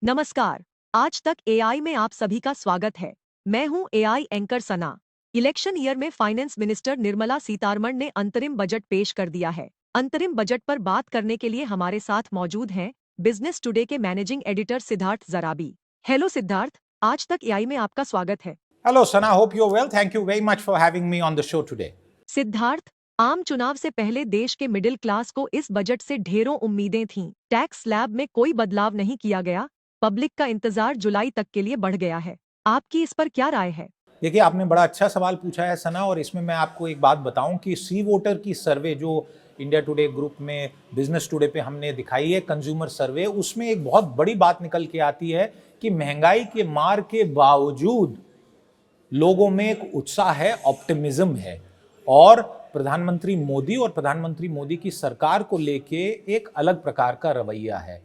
नमस्कार। आज तक एआई में आप सभी का स्वागत है। मैं हूं एआई एंकर सना। इलेक्शन ईयर में फाइनेंस मिनिस्टर निर्मला सीतारमण ने अंतरिम बजट पेश कर दिया है। अंतरिम बजट पर बात करने के लिए हमारे साथ मौजूद हैं बिजनेस टुडे के managing editor Siddharth Zarabi. Hello Siddharth, आज तक एआई में आपका स्वागत है। Hello, Sana. Hope you're well. Thank you very much for having me on the show today. Siddharth, आम चुनाव से पहले देश के मिडिल क्लास को इस बजट से ढेरों उम्मीदें थीं। टैक्स स्लैब में कोई बदलाव नहीं किया गया। पब्लिक का इंतजार जुलाई तक के लिए बढ़ गया है। आपकी इस पर क्या राय है? देखिए, आपने बड़ा अच्छा सवाल पूछा है सना, और इसमें मैं आपको एक बात बताऊं कि सी वोटर की सर्वे जो इंडिया टुडे ग्रुप में बिजनेस टुडे पे हमने दिखाई है, कंज्यूमर सर्वे, उसमें एक बहुत बड़ी बात निकल के आती है कि महंगाई के मार के बावजूद लोगों में एक उत्साह है, ऑप्टिमिज्म है, और प्रधानमंत्री मोदी की सरकार को लेके एक अलग प्रकार का रवैया है।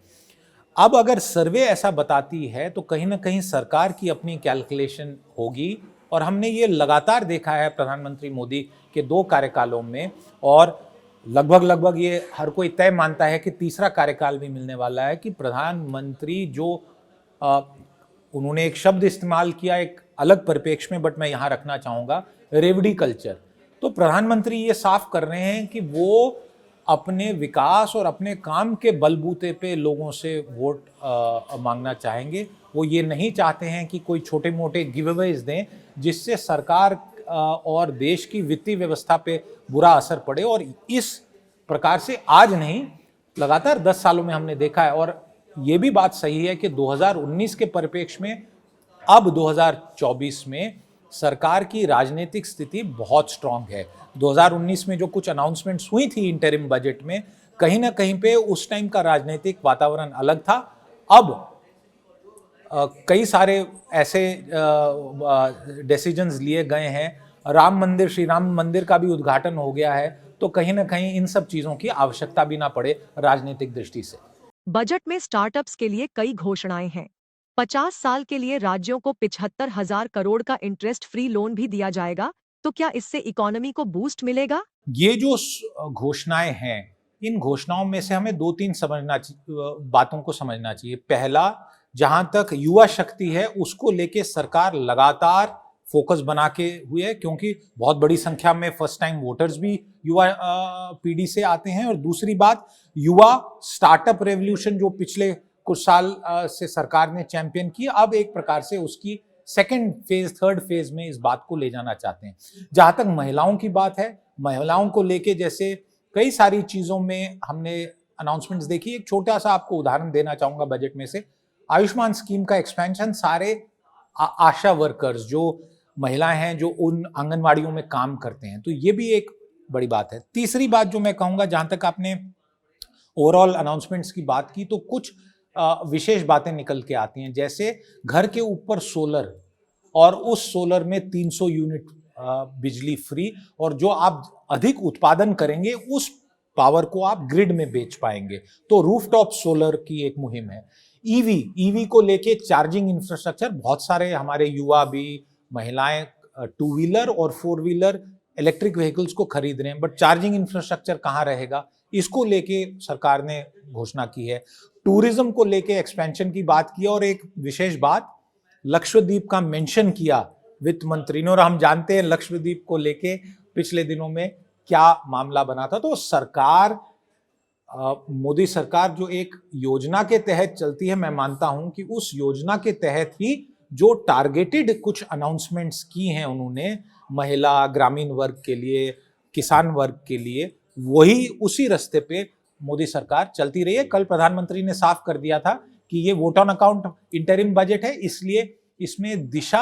अब अगर सर्वे ऐसा बताती है तो कहीं ना कहीं सरकार की अपनी कैलकुलेशन होगी, और हमने ये लगातार देखा है प्रधानमंत्री मोदी के 2 कार्यकालों में, और लगभग ये हर कोई तय मानता है कि तीसरा कार्यकाल भी मिलने वाला है कि प्रधानमंत्री जो उन्होंने एक शब्द इस्तेमाल किया एक अलग परिप्रेक्ष्य में, बट मैं यहाँ रखना चाहूँगा, रेवड़ी कल्चर। तो प्रधानमंत्री ये साफ कर रहे हैं कि वो अपने विकास और अपने काम के बलबूते पे लोगों से वोट मांगना चाहेंगे। वो ये नहीं चाहते हैं कि कोई छोटे मोटे गिव अवेज दें जिससे सरकार और देश की वित्तीय व्यवस्था पे बुरा असर पड़े, और इस प्रकार से आज नहीं, लगातार 10 सालों में हमने देखा है। और ये भी बात सही है कि 2019 के परिप्रेक्ष्य में अब 2024 में सरकार की राजनीतिक स्थिति बहुत स्ट्रांग है। 2019 में जो कुछ अनाउंसमेंट्स हुई थी इंटरिम बजट में, कहीं ना कहीं पे उस टाइम का राजनीतिक वातावरण अलग था। अब कई सारे ऐसे डिसीजंस लिए गए हैं, श्री राम मंदिर का भी उद्घाटन हो गया है, तो कहीं ना कहीं इन सब चीजों की आवश्यकता भी ना पड़े राजनीतिक दृष्टि से। बजट में स्टार्टअप्स के लिए कई घोषणाएं हैं। 50 साल के लिए राज्यों को 75,000 करोड़ का इंटरेस्ट फ्री लोन भी दिया जाएगा। तो क्या इससे इकोनॉमी को बूस्ट मिलेगा? ये जो घोषणाएं हैं, इन घोषणाओं में से हमें 2-3 बातों को समझना चाहिए। पहला, जहां तक युवा शक्ति है उसको लेके सरकार लगातार फोकस बना के हुई है, क्योंकि बहुत बड़ी संख्या में फर्स्ट टाइम वोटर्स भी युवा पीढ़ी से आते हैं। और दूसरी बात, युवा स्टार्टअप रेवोल्यूशन जो पिछले कुछ साल से सरकार ने चैंपियन की, अब एक प्रकार से उसकी सेकेंड फेज, थर्ड फेज में इस बात को ले जाना चाहते हैं। जहां तक महिलाओं की बात है, महिलाओं को लेके जैसे कई सारी चीजों में हमने अनाउंसमेंट्स देखी। एक छोटा सा आपको उदाहरण देना चाहूंगा बजट में से, आयुष्मान स्कीम का एक्सपेंशन, सारे आशा वर्कर्स जो महिलाएं हैं जो उन आंगनवाड़ियों में काम करते हैं, तो ये भी एक बड़ी बात है। तीसरी बात जो मैं कहूंगा, जहां तक आपने ओवरऑल अनाउंसमेंट्स की बात की, तो कुछ विशेष बातें निकल के आती हैं, जैसे घर के ऊपर सोलर, और उस सोलर में 300 यूनिट बिजली फ्री, और जो आप अधिक उत्पादन करेंगे उस पावर को आप ग्रिड में बेच पाएंगे। तो रूफटॉप सोलर की एक मुहिम है। ईवी को लेके चार्जिंग इंफ्रास्ट्रक्चर, बहुत सारे हमारे युवा भी, महिलाएं 2 व्हीलर और 4 व्हीलर इलेक्ट्रिक व्हीकल्स को खरीद रहे हैं, बट चार्जिंग इंफ्रास्ट्रक्चर कहाँ रहेगा, इसको लेके सरकार ने घोषणा की है। टूरिज्म को लेके एक्सपेंशन की बात की, और एक विशेष बात, लक्षद्वीप का मेंशन किया वित्त मंत्री ने, और हम जानते हैं लक्षद्वीप को लेके पिछले दिनों में क्या मामला बना था। तो सरकार, मोदी सरकार जो एक योजना के तहत चलती है, मैं मानता हूं कि उस योजना के तहत ही जो टारगेटेड कुछ अनाउंसमेंट्स की हैं उन्होंने, महिला, ग्रामीण वर्ग के लिए, किसान वर्ग के लिए, वही उसी रास्ते पे मोदी सरकार चलती रही है। कल प्रधानमंत्री ने साफ कर दिया था कि ये vote on account interim budget है, इसलिए इसमें दिशा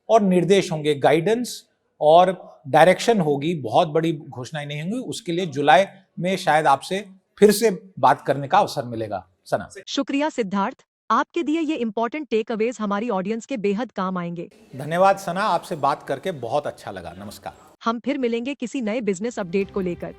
और निर्देश होंगे, गाइडेंस और डायरेक्शन होगी, बहुत बड़ी घोषणाएं नहीं होंगी। उसके लिए जुलाई में शायद आपसे फिर से बात करने का अवसर मिलेगा। सना, शुक्रिया सिद्धार्थ, आपके दिए ये इंपॉर्टेंट टेक अवेज हमारी ऑडियंस के बेहद काम आएंगे। धन्यवाद सना, आपसे बात करके बहुत अच्छा लगा। नमस्कार। हम फिर मिलेंगे किसी नए बिजनेस अपडेट को लेकर।